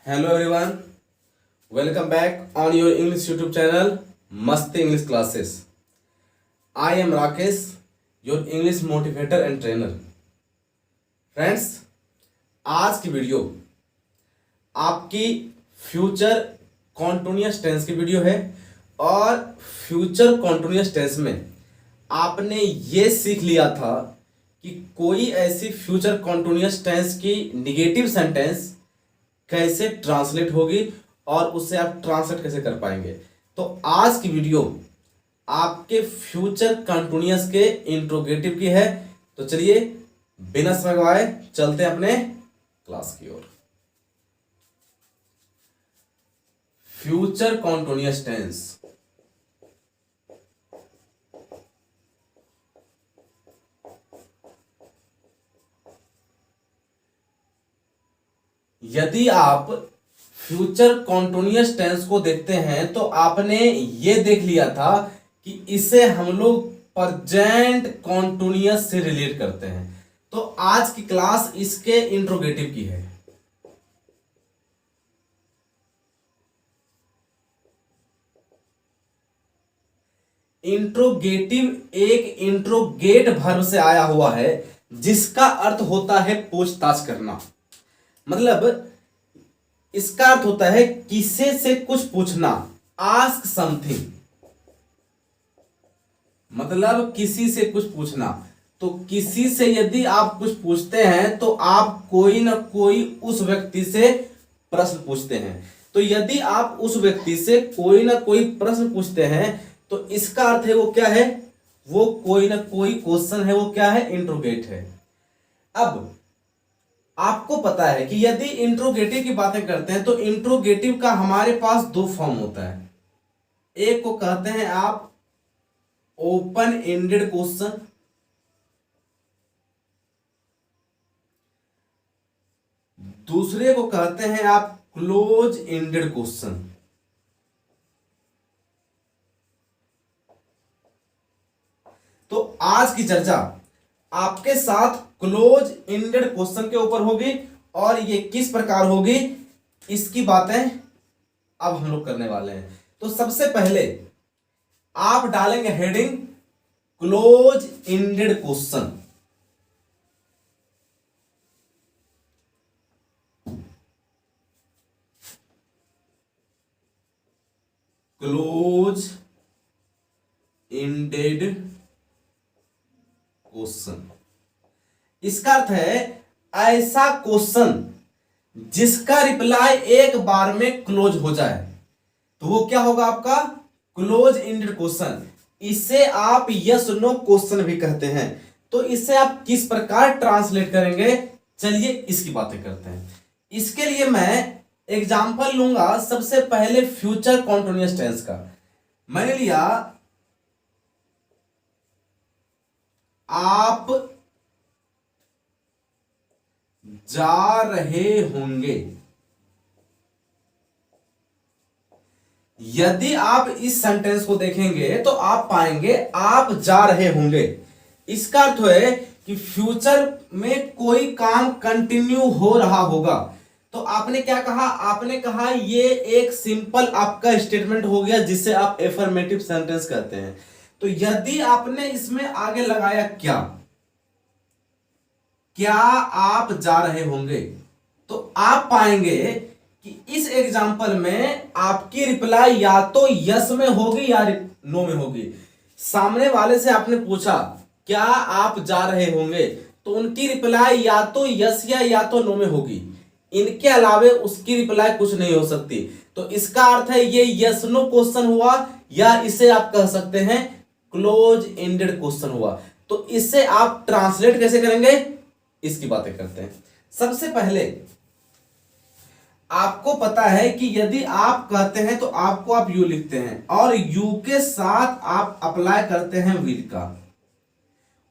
Hello everyone, welcome back on your English YouTube channel Masti English Classes. I am Rakesh, your English motivator and trainer. Friends, आज की video आपकी future continuous tense की video है और future continuous tense में आपने ये सीख लिया था कि कोई ऐसी फ्यूचर कॉन्टिन्यूअस टेंस की निगेटिव सेंटेंस कैसे ट्रांसलेट होगी और उससे आप ट्रांसलेट कैसे कर पाएंगे। तो आज की वीडियो आपके फ्यूचर कंटिन्यूअस के इंट्रोगेटिव की है। तो चलिए बिना समय गवाए चलते हैं अपने क्लास की ओर। फ्यूचर कंटिन्यूअस टेंस यदि आप फ्यूचर कॉन्टिन्यूअस टेंस को देखते हैं तो आपने ये देख लिया था कि इसे हम लोग प्रेजेंट कॉन्टिन्यूअस से रिलेट करते हैं। तो आज की क्लास इसके इंट्रोगेटिव की है। इंट्रोगेटिव एक इंट्रोगेट वर्ब से आया हुआ है जिसका अर्थ होता है पूछताछ करना। मतलब इसका अर्थ होता है किसी से कुछ पूछना, आस्क समथिंग, मतलब किसी से कुछ पूछना। तो किसी से यदि आप कुछ पूछते हैं तो आप कोई ना कोई उस व्यक्ति से प्रश्न पूछते हैं। तो यदि आप उस व्यक्ति से कोई ना कोई प्रश्न पूछते हैं तो इसका अर्थ है वो क्या है, वो कोई ना कोई क्वेश्चन है, वो क्या है, इंट्रोगेट है। अब आपको पता है कि यदि इंट्रोगेटिव की बातें करते हैं तो इंट्रोगेटिव का हमारे पास दो फॉर्म होता है। एक को कहते हैं आप ओपन एंडेड क्वेश्चन, दूसरे को कहते हैं आप क्लोज एंडेड क्वेश्चन। तो आज की चर्चा आपके साथ क्लोज एंडेड क्वेश्चन के ऊपर होगी और ये किस प्रकार होगी इसकी बातें अब हम लोग करने वाले हैं। तो सबसे पहले आप डालेंगे heading close ended question. Close ended question, इसका अर्थ है ऐसा क्वेश्चन जिसका रिप्लाई एक बार में क्लोज हो जाए। तो वो क्या होगा आपका क्लोज एंडेड क्वेश्चन। इसे आप यस नो क्वेश्चन भी कहते हैं। तो इसे आप किस प्रकार ट्रांसलेट करेंगे, चलिए इसकी बातें करते हैं। इसके लिए मैं एग्जांपल लूंगा। सबसे पहले फ्यूचर कॉन्टिन्यूअस टेंस का मैंने लिया, आप जा रहे होंगे। यदि आप इस सेंटेंस को देखेंगे तो आप पाएंगे आप जा रहे होंगे। इसका अर्थ है कि फ्यूचर में कोई काम कंटिन्यू हो रहा होगा। तो आपने क्या कहा, आपने कहा ये एक सिंपल आपका स्टेटमेंट हो गया जिसे आप एफर्मेटिव सेंटेंस कहते हैं। तो यदि आपने इसमें आगे लगाया क्या आप जा रहे होंगे, तो आप पाएंगे कि इस एग्जाम्पल में आपकी रिप्लाई या तो यस में होगी या नो में होगी। सामने वाले से आपने पूछा क्या आप जा रहे होंगे, तो उनकी रिप्लाई या तो यस या तो नो में होगी। इनके अलावे उसकी रिप्लाई कुछ नहीं हो सकती। तो इसका अर्थ है ये यस नो क्वेश्चन हुआ, या इसे आप कह सकते हैं क्लोज एंडेड क्वेश्चन हुआ। तो इससे आप ट्रांसलेट कैसे करेंगे इसकी बातें करते हैं। सबसे पहले आपको पता है कि यदि आप कहते हैं तो आपको आप यू लिखते हैं और यू के साथ आप अप्लाई करते हैं विल का।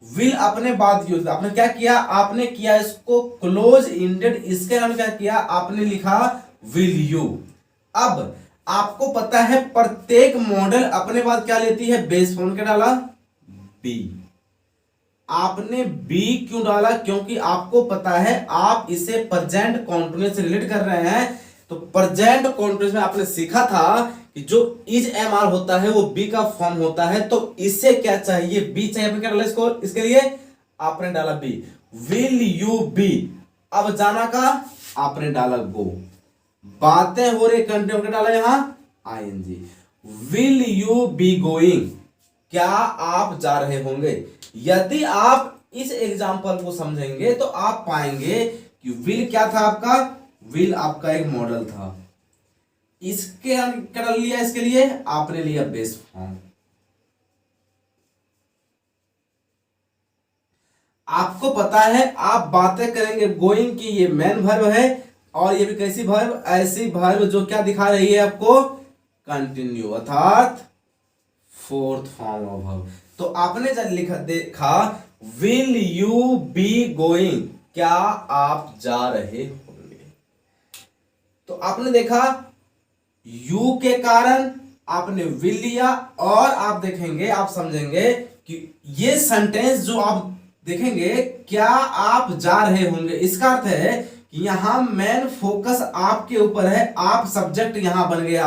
विल अपने बाद यूज, आपने क्या किया, आपने किया इसको क्लोज एंडेड, इसके नाम क्या किया, आपने लिखा विल यू। अब आपको पता है प्रत्येक मॉडल अपने बाद क्या लेती है, बेस फॉर्म क्या डाला, बी। आपने बी क्यों डाला, क्योंकि आपको पता है आप इसे प्रेजेंट कॉन्टिन्यूअस से रिलेट कर रहे हैं। तो प्रेजेंट कॉन्टिन्यूअस में आपने सीखा था कि जो इज एम आर होता है वो बी का फॉर्म होता है, तो इससे क्या चाहिए, बी चाहिए। आपने क्या डाला इसको, इसके लिए आपने डाला बी, विल यू बी। अब जाना का आपने डाला गो, बातें हो रही कंटिन्यू क्या डाला यहां ING, will you be going, क्या आप जा रहे होंगे। यदि आप इस एग्जाम्पल को समझेंगे तो आप पाएंगे कि विल क्या था आपका, विल आपका एक मॉडल था, इसके क्या लिया, इसके लिए आपने लिया बेस फॉर्म। आपको पता है आप बातें करेंगे गोइंग की, ये मेन वर्ब है, और ये भी कैसी वर्ब, ऐसी वर्ब जो क्या दिखा रही है आपको, कंटिन्यू, अर्थात फोर्थ फॉर्म ऑफ वर्ब। तो आपने जब लिखा देखा विल यू बी गोइंग, क्या आप जा रहे होंगे, तो आपने देखा यू के कारण आपने विल लिया, और आप देखेंगे, आप समझेंगे कि ये सेंटेंस जो आप देखेंगे, क्या आप जा रहे होंगे, इसका अर्थ है कि यहां मेन फोकस आपके ऊपर है, आप सब्जेक्ट यहां बन गया,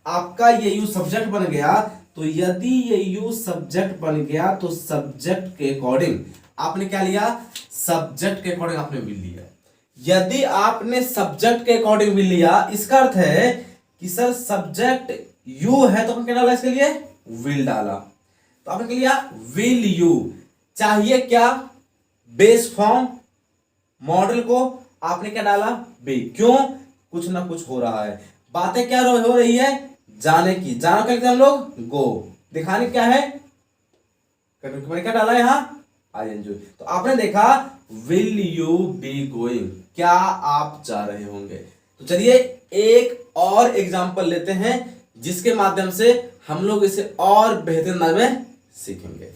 आपका ये यू सब्जेक्ट बन गया। तो यदि ये यू सब्जेक्ट बन गया तो सब्जेक्ट के अकॉर्डिंग आपने क्या लिया, सब्जेक्ट के अकॉर्डिंग आपने विल लिया। यदि आपने सब्जेक्ट के अकॉर्डिंग विल लिया, इसका अर्थ है कि सर सब्जेक्ट यू है तो आपने क्या डाला, इसके लिए विल डाला, तो आपने क्या लिया विल यू। चाहिए क्या, बेस फॉर्म, मॉडल को आपने क्या डाला बी, क्यों, कुछ ना कुछ हो रहा है, बातें क्या हो रही है, जाने की, जाना क्या हम लोग गो, दिखाने क्या है, क्या डाला यहां आईएनजी। तो आपने देखा विल यू बी गोइंग, क्या आप जा रहे होंगे। तो चलिए एक और एग्जांपल लेते हैं जिसके माध्यम से हम लोग इसे और बेहतर अंदाज में सीखेंगे।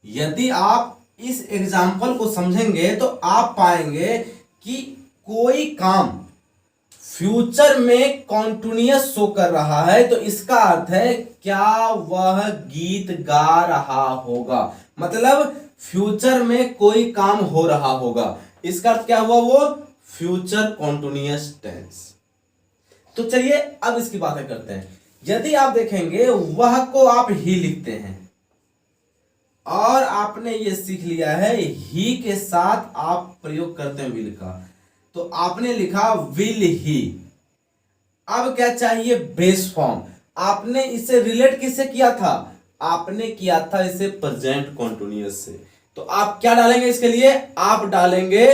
यदि आप इस एग्जाम्पल को समझेंगे तो आप पाएंगे कि कोई काम फ्यूचर में कॉन्टिन्यूअस शो कर रहा है, तो इसका अर्थ है क्या वह गीत गा रहा होगा, मतलब फ्यूचर में कोई काम हो रहा होगा, इसका अर्थ क्या हुआ, वो फ्यूचर कॉन्टिन्यूअस टेंस। तो चलिए अब इसकी बातें करते हैं। यदि आप देखेंगे वह को आप ही लिखते हैं, और आपने ये सीख लिया है ही के साथ आप प्रयोग करते हैं विल का, तो आपने लिखा विल ही। अब क्या चाहिए, बेस फॉर्म। आपने इसे रिलेट किससे किया था, आपने किया था इसे प्रेजेंट कॉन्टिन्यूअस से, तो आप क्या डालेंगे इसके लिए, आप डालेंगे,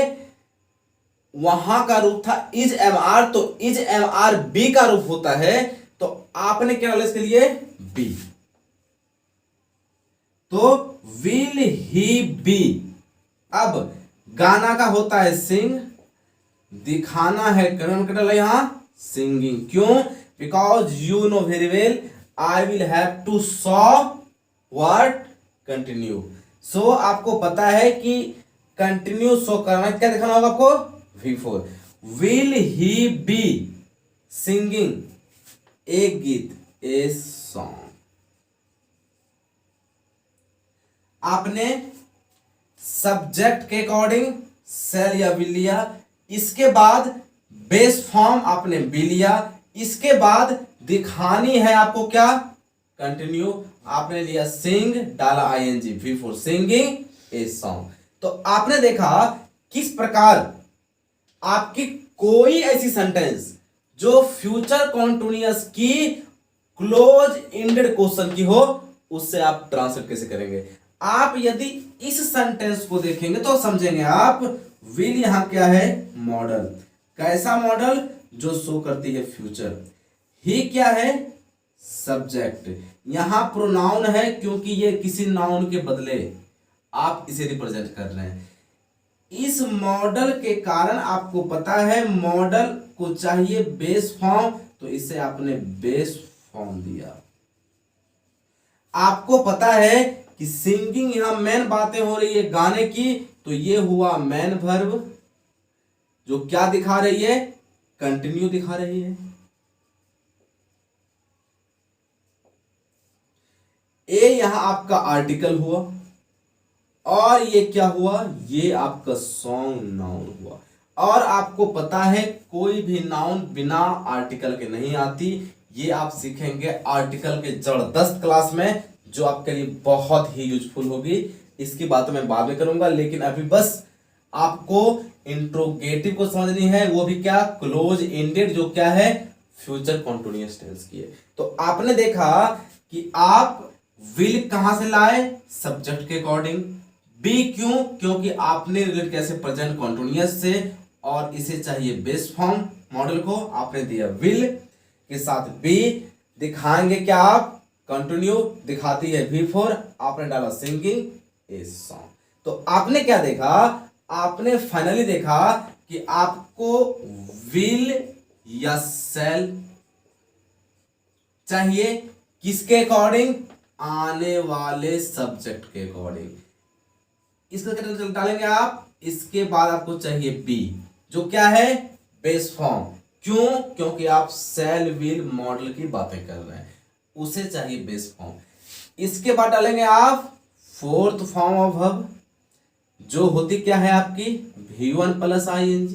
वहां का रूप था इज एम आर, तो इज एम आर बी का रूप होता है, तो आपने क्या डाला इसके लिए बी, तो विल ही बी। अब गाना का होता है सिंग, दिखाना है करना यहां सिंगिंग, क्यों, because you know very well I will have to saw what continue. So आपको पता है कि कंटिन्यू शो करना, क्या दिखाना होगा आपको, V4, will he be singing एक गीत, ए सॉन्ग। आपने सब्जेक्ट के अकॉर्डिंग सेल या विल लिया, इसके बाद बेस फॉर्म आपने बी लिया, इसके बाद दिखानी है आपको क्या, कंटिन्यू, आपने लिया सिंग, डाला ING, V4 singing a song. तो आपने देखा किस प्रकार आपकी कोई ऐसी सेंटेंस जो फ्यूचर कॉन्टिन्यूअस की क्लोज एंडेड क्वेश्चन की हो, उससे आप ट्रांसलेट कैसे करेंगे। आप यदि इस सेंटेंस को देखेंगे तो समझेंगे आप, विल यहां क्या है, मॉडल, कैसा मॉडल, जो शो करती है फ्यूचर, ही क्या है, सब्जेक्ट, यहां प्रोनाउन है क्योंकि ये किसी नाउन के बदले आप इसे रिप्रेजेंट कर रहे हैं। इस मॉडल के कारण आपको पता है मॉडल को चाहिए बेस फॉर्म, तो इसे आपने बेस फॉर्म दिया। आपको पता है कि सिंगिंग यहां मेन बातें हो रही है गाने की, तो ये हुआ मेन वर्ब जो क्या दिखा रही है, कंटिन्यू दिखा रही है। ए यहां आपका आर्टिकल हुआ और ये क्या हुआ, ये आपका सॉन्ग नाउन हुआ। और आपको पता है कोई भी नाउन बिना आर्टिकल के नहीं आती, ये आप सीखेंगे आर्टिकल के जबरदस्त क्लास में जो आपके लिए बहुत ही यूजफुल होगी। इसकी बात मैं बाद में करूंगा, लेकिन अभी बस आपको इंट्रोगेटिव को समझनी है, वो भी क्या, क्लोज एंडेड, जो क्या है, फ्यूचर कॉन्टिन्यूअस टेंस की है। तो आपने देखा कि आप विल कहां से लाए, सब्जेक्ट के अकॉर्डिंग। बी क्यों, क्योंकि आपने रिलेट कैसे, प्रेजेंट कॉन्टिन्यूअस से, और इसे चाहिए बेस फॉर्म मॉडल को, आपने दिया विल के साथ बी। दिखाएंगे क्या आप, कंटिन्यू दिखाती है V4, आपने डाला सिंगिंग ए सॉन्ग। तो आपने क्या देखा, आपने फाइनली देखा कि आपको विल या सेल चाहिए किसके अकॉर्डिंग, आने वाले सब्जेक्ट के अकॉर्डिंग। इसका क्या डालेंगे आप, इसके बाद आपको चाहिए बी जो क्या है, बेस फॉर्म। क्यों, क्योंकि आप सेल विल मॉडल की बातें कर रहे हैं, उसे चाहिए बेस फॉर्म। इसके बाद डालेंगे आप फोर्थ फॉर्म ऑफ वर्ब जो होती क्या है आपकी, V1 प्लस ING,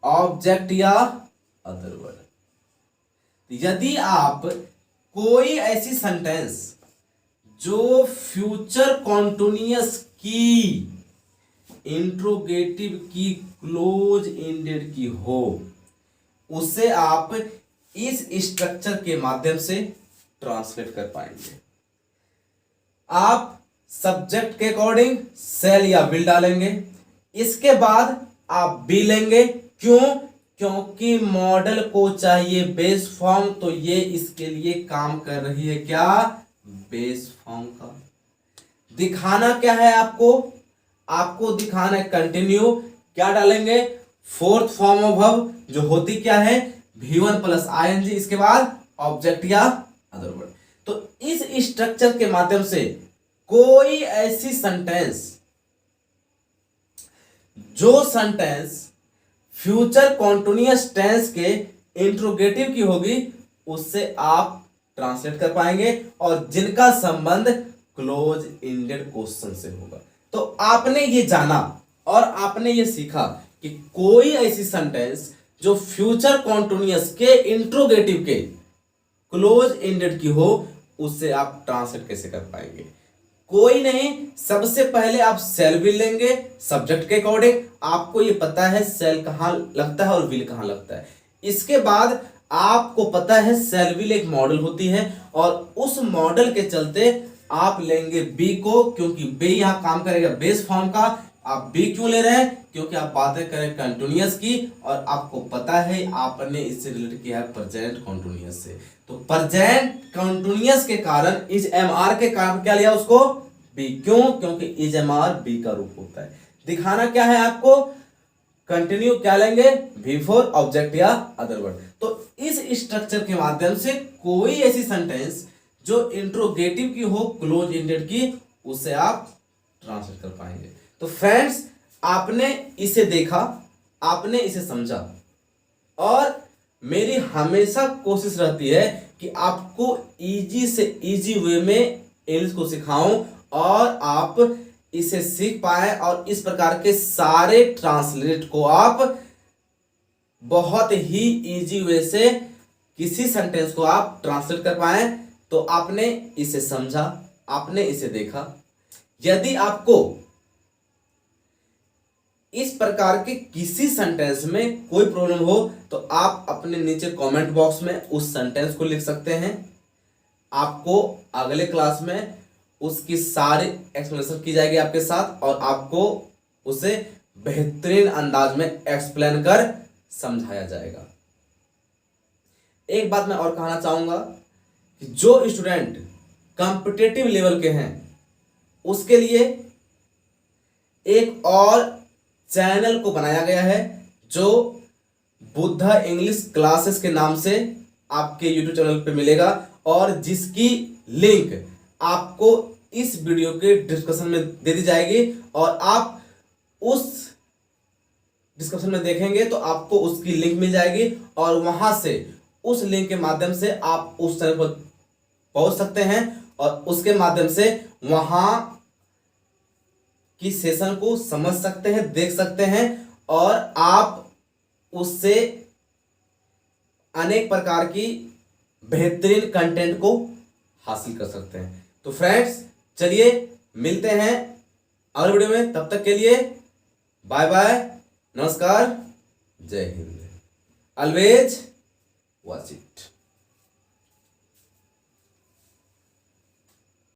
ऑब्जेक्ट या अदर वर्ड। यदि आप कोई ऐसी सेंटेंस जो फ्यूचर कॉन्टिन्यूअस की, इंट्रोगेटिव की, क्लोज एंडेड की हो, उसे आप इस स्ट्रक्चर के माध्यम से ट्रांसलेट कर पाएंगे। आप सब्जेक्ट के अकॉर्डिंग सेल या विल डालेंगे, इसके बाद आप बी लेंगे। क्यों, क्योंकि मॉडल को चाहिए बेस फॉर्म, तो ये इसके लिए काम कर रही है क्या, बेस फॉर्म का। दिखाना क्या है आपको, आपको दिखाना है कंटिन्यू। क्या डालेंगे, फोर्थ फॉर्म ऑफ वर्ब जो होती क्या है, V1 प्लस ING, इसके बाद ऑब्जेक्ट या अदर वर्ड। तो इस स्ट्रक्चर के माध्यम से कोई ऐसी सेंटेंस जो सेंटेंस फ्यूचर कॉन्टिन्यूअस टेंस के इंट्रोगेटिव की होगी, उससे आप ट्रांसलेट कर पाएंगे, और जिनका संबंध क्लोज एंडेड क्वेश्चन से होगा। तो आपने ये जाना और आपने ये सीखा कि कोई ऐसी सेंटेंस जो फ्यूचर कॉन्टिन्यूअस के इंट्रोगेटिव के क्लोज एंडेड की हो, उससे आप ट्रांसलेट कैसे कर पाएंगे। कोई नहीं, सबसे पहले आप सेल विल लेंगे सब्जेक्ट के अकॉर्डिंग। आपको ये पता है सेल कहां लगता है और विल कहां लगता है। इसके बाद आपको पता है सेल विल एक मॉडल होती है, और उस मॉडल के चलते आप लेंगे बी को, क्योंकि बी यहां काम करेगा बेस फॉर्म का। आप बी क्यों ले रहे हैं, क्योंकि आप बातें करें कंटिन्यूअस की, और आपको पता है आपने इससे रिलेट किया है प्रेजेंट कॉन्टिन्यूअस से। तो प्रेजेंट कॉन्टिन्यूअस के कारण इज MR के कारण क्या लिया उसको, बी। क्यों, क्योंकि इज MR बी का रूप होता है। दिखाना क्या है आपको, कंटिन्यू क्या लेंगे, V4 ऑब्जेक्ट या अदर वर्ड। तो इस स्ट्रक्चर के माध्यम से कोई ऐसी सेंटेंस जो इंट्रोगेटिव की हो, क्लोज एंडेड की, उसे आप ट्रांसलेट कर पाएंगे। तो फ्रेंड्स, आपने इसे देखा, आपने इसे समझा, और मेरी हमेशा कोशिश रहती है कि आपको इजी से इजी वे में इंग्लिश को सिखाऊं और आप इसे सीख पाए, और इस प्रकार के सारे ट्रांसलेट को आप बहुत ही इजी वे से किसी सेंटेंस को आप ट्रांसलेट कर पाए। तो आपने इसे समझा, आपने इसे देखा। यदि आपको इस प्रकार के किसी सेंटेंस में कोई प्रॉब्लम हो, तो आप अपने नीचे कमेंट बॉक्स में उस सेंटेंस को लिख सकते हैं। आपको अगले क्लास में उसकी सारी एक्सप्लेनेशन की जाएगी आपके साथ, और आपको उसे बेहतरीन अंदाज में एक्सप्लेन कर समझाया जाएगा। एक बात मैं और कहना चाहूंगा कि जो स्टूडेंट कॉम्पिटिटिव लेवल के हैं, उसके लिए एक और चैनल को बनाया गया है जो बुद्धा इंग्लिश क्लासेस के नाम से आपके YouTube चैनल पे मिलेगा, और जिसकी लिंक आपको इस वीडियो के डिस्क्रिप्शन में दे दी जाएगी, और आप उस डिस्क्रिप्शन में देखेंगे तो आपको उसकी लिंक मिल जाएगी, और वहां से उस लिंक के माध्यम से आप उस चैनल पर पहुंच सकते हैं और उसके माध्यम से वहां की सेशन को समझ सकते हैं, देख सकते हैं, और आप उससे अनेक प्रकार की बेहतरीन कंटेंट को हासिल कर सकते हैं। तो फ्रेंड्स, चलिए मिलते हैं अगले वीडियो में। तब तक के लिए बाय बाय, नमस्कार, जय हिंद, ऑलवेज वॉच इट।